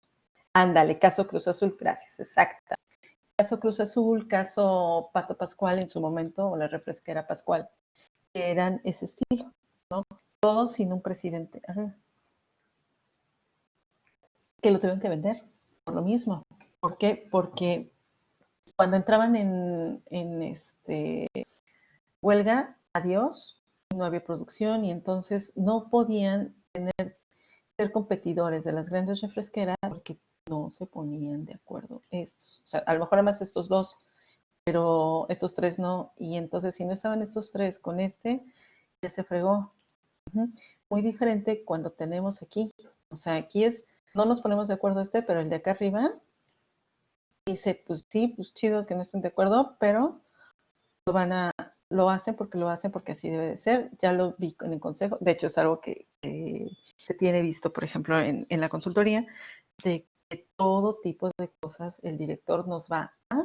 Ándale, caso Cruz Azul, gracias, exacta. Caso Cruz Azul, caso Pato Pascual en su momento, o la refresquera Pascual, que eran ese estilo, ¿no? Todos sin un presidente. Ajá. Que lo tuvieron que vender, por lo mismo. ¿Por qué? Porque cuando entraban en huelga, adiós, no había producción y entonces no podían ser competidores de las grandes refresqueras porque no se ponían de acuerdo estos. O sea, a lo mejor además estos dos, pero estos tres no. Y entonces si no estaban estos tres con ya se fregó. Muy diferente cuando tenemos aquí. O sea, aquí no nos ponemos de acuerdo pero el de acá arriba dice, pues sí, pues chido que no estén de acuerdo, pero lo hacen porque así debe de ser. Ya lo vi en el consejo. De hecho, es algo que se tiene visto, por ejemplo, en la consultoría, de que todo tipo de cosas el director nos va a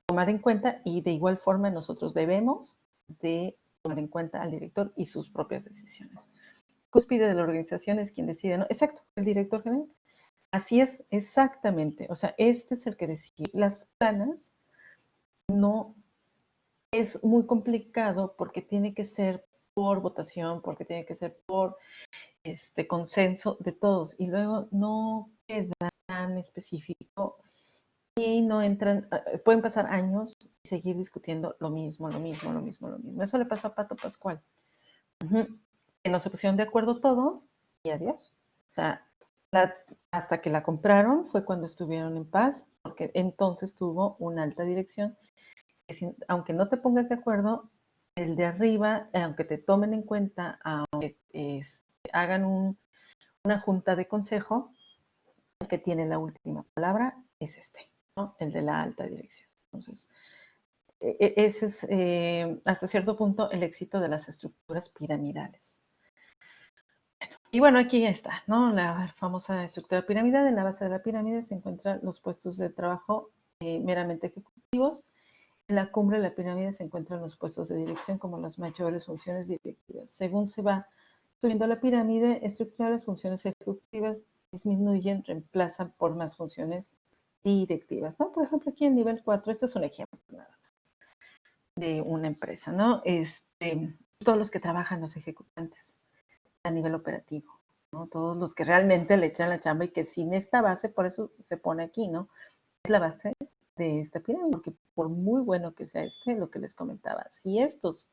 tomar en cuenta y de igual forma nosotros debemos de tomar en cuenta al director y sus propias decisiones. Cúspide de la organización es quien decide, ¿no? Exacto, el director general. Así es, exactamente. O sea, este es el que decide. Las planas no es muy complicado porque tiene que ser por votación, porque tiene que ser por consenso de todos y luego no queda tan específico y no entran, pueden pasar años y seguir discutiendo lo mismo, lo mismo, lo mismo, lo mismo. Eso le pasó a Pato Pascual. Que no se pusieron de acuerdo todos y adiós. O sea, hasta que la compraron fue cuando estuvieron en paz, porque entonces tuvo una alta dirección. Aunque no te pongas de acuerdo, el de arriba, aunque te tomen en cuenta, aunque hagan una junta de consejo, el que tiene la última palabra es ¿no? El de la alta dirección. Entonces, ese es hasta cierto punto el éxito de las estructuras piramidales. Y bueno, aquí está, ¿no? La famosa estructura piramidal. En la base de la pirámide se encuentran los puestos de trabajo meramente ejecutivos. En la cumbre de la pirámide se encuentran los puestos de dirección como las mayores funciones directivas. Según se va subiendo la pirámide estructural, las funciones ejecutivas disminuyen, reemplazan por más funciones directivas, ¿no? Por ejemplo, aquí en nivel 4, este es un ejemplo nada más de una empresa, ¿no? Todos los que trabajan los ejecutantes a nivel operativo, ¿no? Todos los que realmente le echan la chamba y que sin esta base, por eso se pone aquí, ¿no? Es la base de esta pirámide, porque por muy bueno que sea lo que les comentaba, si estos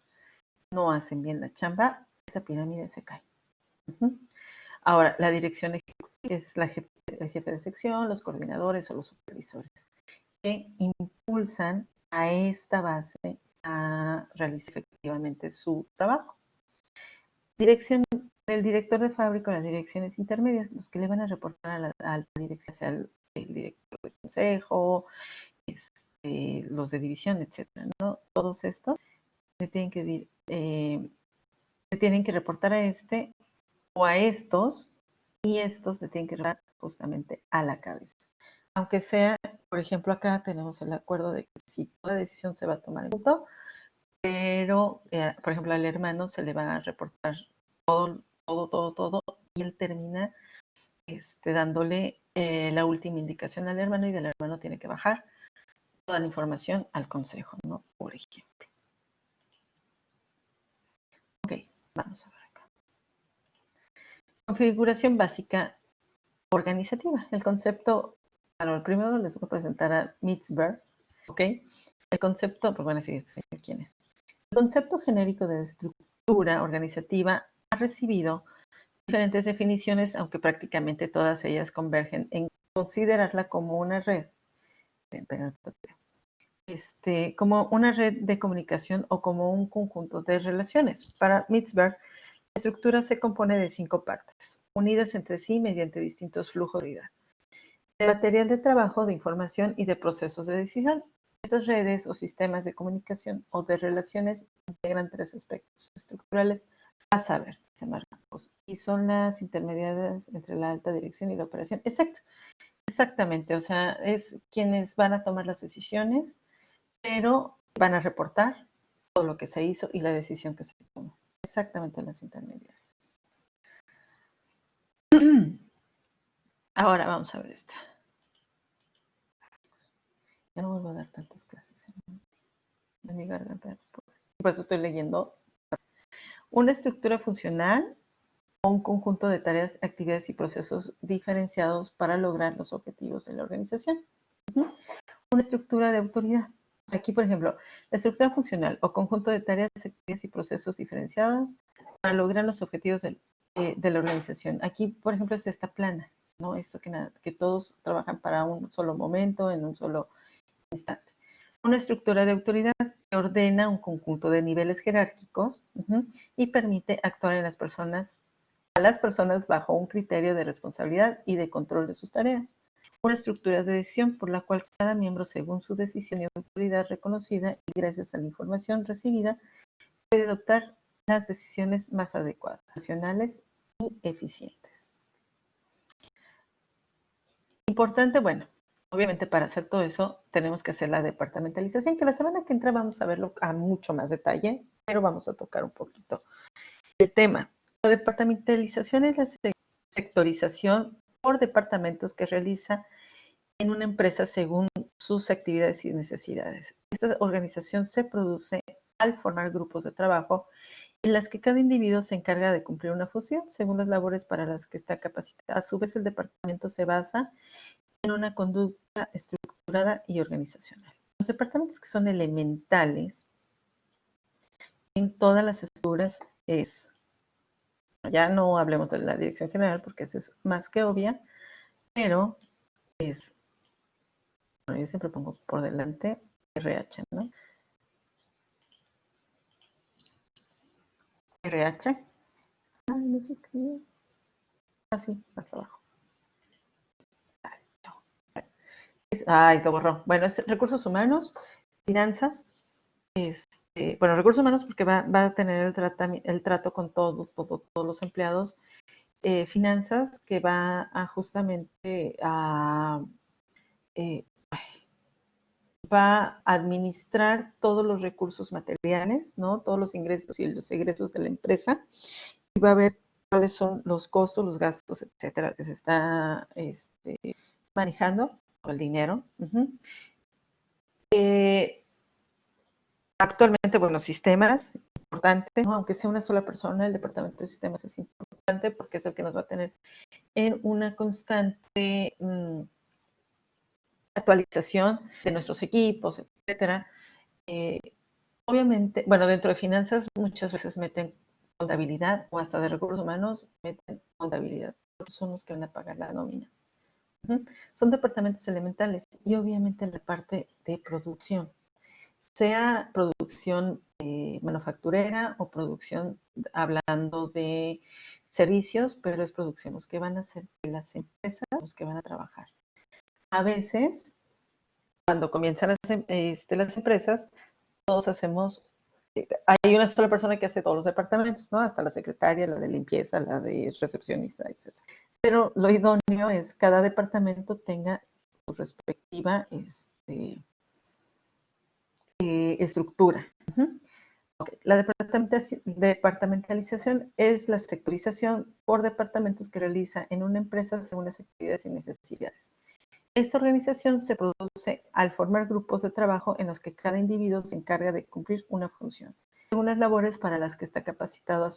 no hacen bien la chamba, esa pirámide se cae. Ahora, la dirección ejecutiva es el jefe de sección, los coordinadores o los supervisores, que impulsan a esta base a realizar efectivamente su trabajo. Dirección, el director de fábrica, las direcciones intermedias, los que le van a reportar a la alta dirección, sea el director de consejo, los de división, etcétera, ¿no? Todos estos le tienen que reportar a este o a estos, y estos le tienen que reportar justamente a la cabeza. Aunque sea, por ejemplo, acá tenemos el acuerdo de que si toda decisión se va a tomar en punto, pero, por ejemplo, al hermano se le va a reportar todo, y él termina dándole la última indicación al hermano, y del hermano tiene que bajar toda la información al consejo, ¿no? Por ejemplo. Ok, vamos a ver acá. Configuración básica organizativa. El concepto, bueno, primero les voy a presentar a Mitzberg, ¿ok? El concepto, pues bueno, sí, ¿quién es? El concepto genérico de estructura organizativa ha recibido diferentes definiciones, aunque prácticamente todas ellas convergen en considerarla como una red, como una red de comunicación o como un conjunto de relaciones. Para Mitzberg, la estructura se compone de 5 partes, unidas entre sí mediante distintos flujos de material de trabajo, de información y de procesos de decisión. Estas redes o sistemas de comunicación o de relaciones integran 3 aspectos estructurales a saber, dice Marcos, y son las intermediarias entre la alta dirección y la operación. Exactamente, o sea, es quienes van a tomar las decisiones, pero van a reportar todo lo que se hizo y la decisión que se tomó. Exactamente, las intermediarias. Ahora vamos a ver esta. Ya no vuelvo a dar tantas clases en mi garganta. Por eso estoy leyendo. Una estructura funcional o un conjunto de tareas, actividades y procesos diferenciados para lograr los objetivos de la organización. Una estructura de autoridad. Aquí, por ejemplo, la estructura funcional o conjunto de tareas, actividades y procesos diferenciados para lograr los objetivos de la organización. Aquí, por ejemplo, es esta plana, ¿no? Esto que todos trabajan para un solo momento, en un solo instante. Una estructura de autoridad que ordena un conjunto de niveles jerárquicos y permite actuar a las personas bajo un criterio de responsabilidad y de control de sus tareas. Una estructura de decisión por la cual cada miembro, según su decisión y autoridad reconocida y gracias a la información recibida, puede adoptar las decisiones más adecuadas, racionales y eficientes. Importante, bueno, obviamente para hacer todo eso tenemos que hacer la departamentalización, que la semana que entra vamos a verlo a mucho más detalle, pero vamos a tocar un poquito el tema. La departamentalización es la sectorización por departamentos que realiza en una empresa según sus actividades y necesidades. Esta organización se produce al formar grupos de trabajo en las que cada individuo se encarga de cumplir una función según las labores para las que está capacitado. A su vez, el departamento se basa en una conducta estructurada y organizacional. Los departamentos que son elementales en todas las estructuras es, ya no hablemos de la dirección general porque eso es más que obvia, pero es, bueno, yo siempre pongo por delante RH, ¿no? RH. Ay, no se escribió. Así, más abajo. Ay, lo borró. Bueno, es recursos humanos, finanzas, bueno, recursos humanos porque va a tener el trato con todos los empleados. Finanzas que va a justamente va a administrar todos los recursos materiales, ¿no? Todos los ingresos y los egresos de la empresa, y va a ver cuáles son los costos, los gastos, etcétera, que se está manejando con el dinero. Actualmente, bueno, sistemas, importante, ¿no? Aunque sea una sola persona, el departamento de sistemas es importante porque es el que nos va a tener en una constante actualización de nuestros equipos, etcétera. Obviamente, bueno, dentro de finanzas muchas veces meten contabilidad o hasta de recursos humanos meten contabilidad. Son los que van a pagar la nómina. Son departamentos elementales y obviamente la parte de producción, sea producción manufacturera o producción hablando de servicios, pero es producción, los que van a hacer las empresas, los que van a trabajar. A veces, cuando comienzan las empresas, todos hacemos, hay una sola persona que hace todos los departamentos, ¿no? Hasta la secretaria, la de limpieza, la de recepcionista, etc. Pero lo idóneo es que cada departamento tenga su respectiva estructura. Okay. La departamentalización es la sectorización por departamentos que realiza en una empresa según las actividades y necesidades. Esta organización se produce al formar grupos de trabajo en los que cada individuo se encarga de cumplir una función, unas labores para las que está capacitado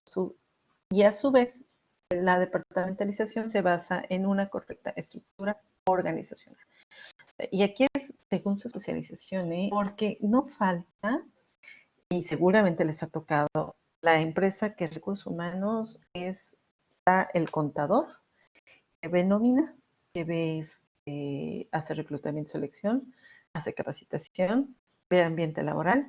y a su vez la departamentalización se basa en una correcta estructura organizacional. Y aquí es según su especialización, porque no falta, y seguramente les ha tocado, la empresa que recursos humanos está el contador, que ve nómina, que ve hace reclutamiento y selección, hace capacitación, ve ambiente laboral,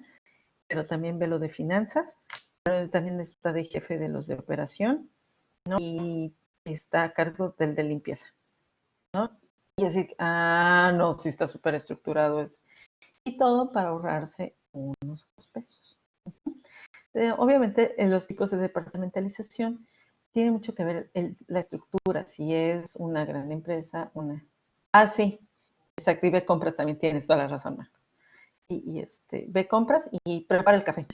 pero también ve lo de finanzas, pero también está de jefe de los de operación, ¿no? Y está a cargo del de limpieza, ¿no? Y así, no, sí está súper estructurado. Y todo para ahorrarse unos pesos. Obviamente, los tipos de departamentalización tiene mucho que ver la estructura, si es una gran empresa, sí, exacto, y ve compras también, tienes toda la razón, Marco. Y ve compras y prepara el café,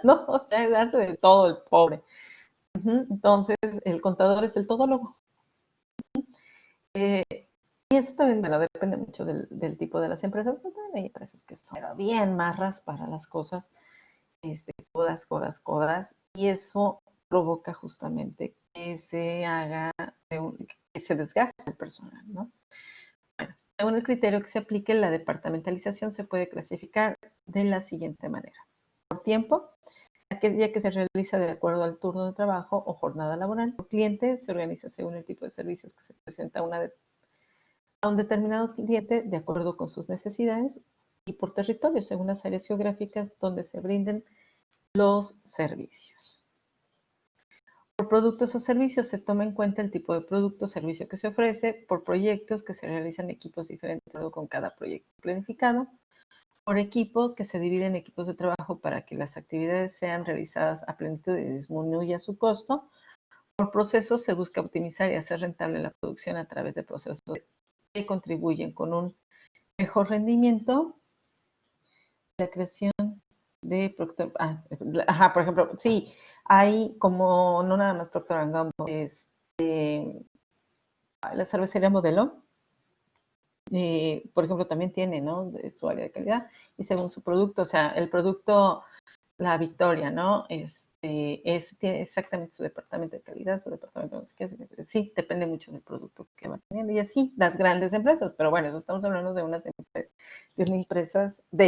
¿no? O sea, hace de todo el pobre. Entonces, el contador es el todólogo. Y eso también, bueno, depende mucho del tipo de las empresas, pero también hay empresas que son bien marras para las cosas, codas, y eso provoca justamente que se haga, que se desgaste el personal, ¿no? Bueno, según el criterio que se aplique, la departamentalización se puede clasificar de la siguiente manera. Por tiempo, aquella que se realiza de acuerdo al turno de trabajo o jornada laboral. Por cliente, se organiza según el tipo de servicios que se presenta a un determinado cliente de acuerdo con sus necesidades, y por territorio, según las áreas geográficas donde se brinden los servicios. Por productos o servicios se toma en cuenta el tipo de producto o servicio que se ofrece, por proyectos que se realizan equipos diferentes con cada proyecto planificado, por equipo que se divide en equipos de trabajo para que las actividades sean realizadas a plenitud y disminuya su costo. Por procesos se busca optimizar y hacer rentable la producción a través de procesos que contribuyen con un mejor rendimiento, la creación de Procter, por ejemplo, sí, hay como, no nada más Procter & Gamble, la cervecería Modelo, por ejemplo, también tiene, ¿no?, de su área de calidad, y según su producto, o sea, el producto, la Victoria, ¿no?, tiene exactamente su departamento de calidad, su departamento de no. Sí, depende mucho del producto que va teniendo, y así, las grandes empresas, pero bueno, eso estamos hablando de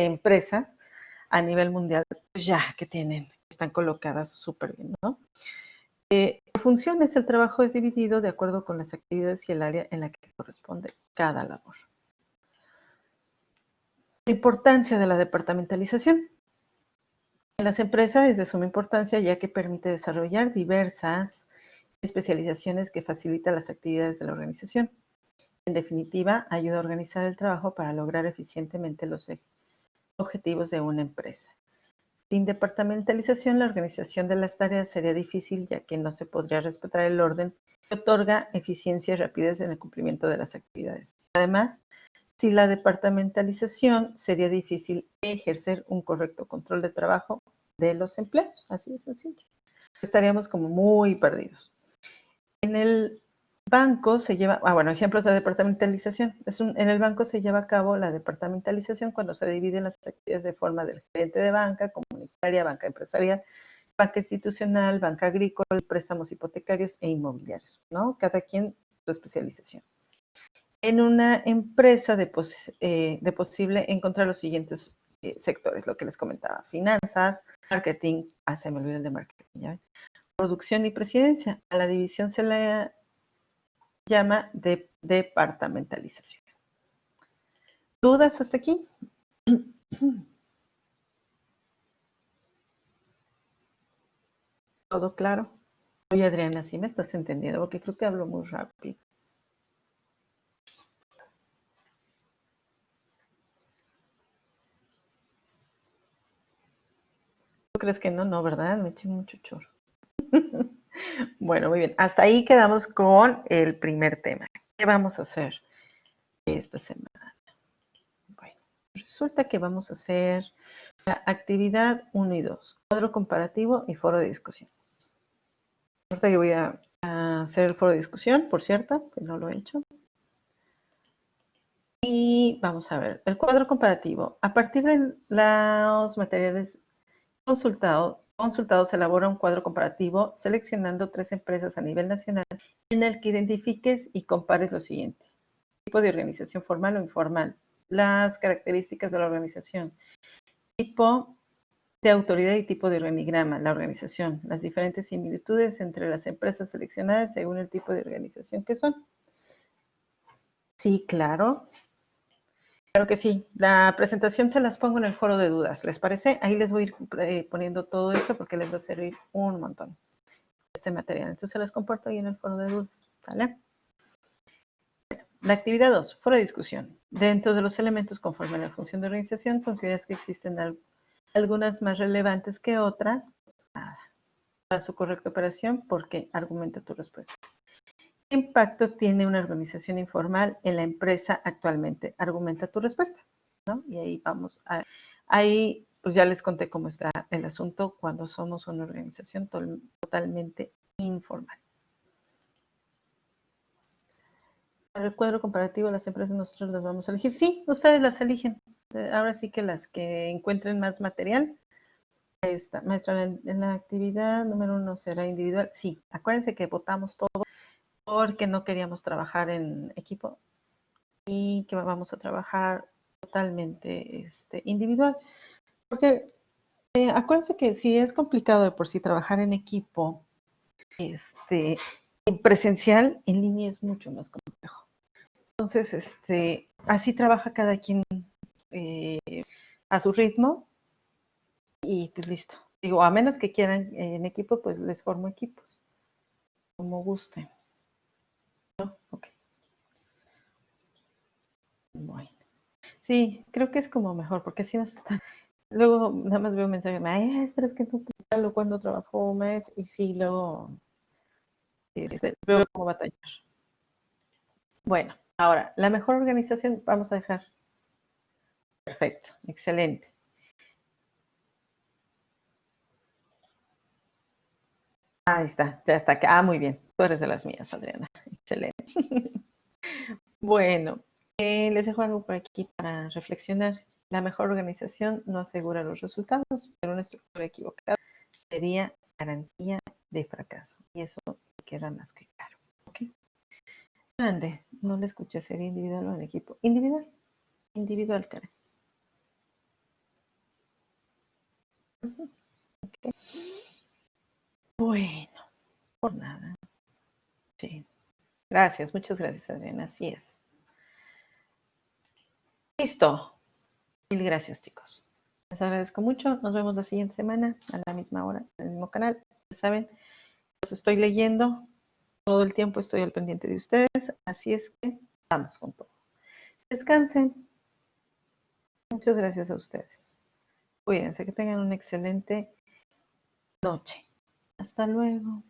empresas a nivel mundial, pues ya que están colocadas súper bien, ¿no? Por funciones, el trabajo es dividido de acuerdo con las actividades y el área en la que corresponde cada labor. La importancia de la departamentalización. En las empresas es de suma importancia ya que permite desarrollar diversas especializaciones que facilitan las actividades de la organización. En definitiva, ayuda a organizar el trabajo para lograr eficientemente los objetivos de una empresa. Sin departamentalización, la organización de las tareas sería difícil, ya que no se podría respetar el orden que otorga eficiencia y rapidez en el cumplimiento de las actividades. Además, sin la departamentalización, sería difícil ejercer un correcto control de trabajo de los empleados. Así de sencillo. Estaríamos como muy perdidos. En el banco se lleva, ejemplos de departamentalización. En el banco se lleva a cabo la departamentalización cuando se dividen las actividades de forma del gerente de banca, comunitaria, banca empresarial, banca institucional, banca agrícola, préstamos hipotecarios e inmobiliarios, ¿no? Cada quien su especialización. En una empresa de posible encontrar los siguientes sectores, lo que les comentaba: finanzas, marketing, se me olvidó el de marketing, ¿ya ven? Producción y presidencia. A la división se le llama departamentalización. ¿Dudas hasta aquí? ¿Todo claro? Oye, Adriana, ¿sí me estás entendiendo? Porque creo que hablo muy rápido. crees que no? No, ¿verdad? Me eché mucho chorro. Bueno, muy bien. Hasta ahí quedamos con el primer tema. ¿Qué vamos a hacer esta semana? Bueno, resulta que vamos a hacer la actividad 1 y 2, cuadro comparativo y foro de discusión. Ahorita yo voy a hacer el foro de discusión, por cierto, que no lo he hecho. Y vamos a ver, el cuadro comparativo. A partir de los materiales consultados, se elabora un cuadro comparativo seleccionando 3 empresas a nivel nacional en el que identifiques y compares lo siguiente. Tipo de organización formal o informal, las características de la organización, tipo de autoridad y tipo de organigrama, la organización, las diferentes similitudes entre las empresas seleccionadas según el tipo de organización que son. Sí, claro. Claro que sí. La presentación se las pongo en el foro de dudas, ¿les parece? Ahí les voy a ir poniendo todo esto porque les va a servir un montón este material. Entonces se las comparto ahí en el foro de dudas, ¿sale? La actividad 2, foro de discusión. Dentro de los elementos conforme a la función de organización, consideras que existen algunas más relevantes que otras para su correcta operación, porque argumenta tu respuesta. ¿Qué impacto tiene una organización informal en la empresa actualmente? Argumenta tu respuesta, ¿no? Y ahí vamos ahí pues ya les conté cómo está el asunto cuando somos una organización totalmente informal. Para el cuadro comparativo, las empresas nosotros las vamos a elegir. Sí, ustedes las eligen. Ahora sí que las que encuentren más material. Ahí está. Maestra, en la actividad número 1 será individual. Sí, acuérdense que votamos todo porque no queríamos trabajar en equipo y que vamos a trabajar totalmente individual. Porque acuérdense que si es complicado de por sí trabajar en equipo, en presencial, en línea es mucho más complejo. Entonces, así trabaja cada quien a su ritmo y pues listo. Digo, a menos que quieran en equipo, pues les formo equipos, como guste. ¿No? Ok. Bueno. Sí, creo que es como mejor, porque si no se está. Luego nada más veo mensajes, maestra, es que no tal o cuando trabajó maestra, y sí, luego veo cómo batallar. Bueno, ahora, la mejor organización vamos a dejar. Perfecto, excelente. Ahí está, ya está. Muy bien. Tú eres de las mías, Adriana. Excelente. Bueno, les dejo algo por aquí para reflexionar. La mejor organización no asegura los resultados, pero una estructura equivocada sería garantía de fracaso. Y eso queda más que claro. ¿Ok? Ande, no le escuché, ¿sería individual o en equipo? Individual. Individual, Karen. Okay. Bueno, por nada. Sí. Gracias, muchas gracias, Adriana. Así es. Listo. Mil gracias, chicos. Les agradezco mucho. Nos vemos la siguiente semana a la misma hora, en el mismo canal. Ya saben, los estoy leyendo. Todo el tiempo estoy al pendiente de ustedes. Así es que vamos con todo. Descansen. Muchas gracias a ustedes. Cuídense, que tengan una excelente noche. Hasta luego.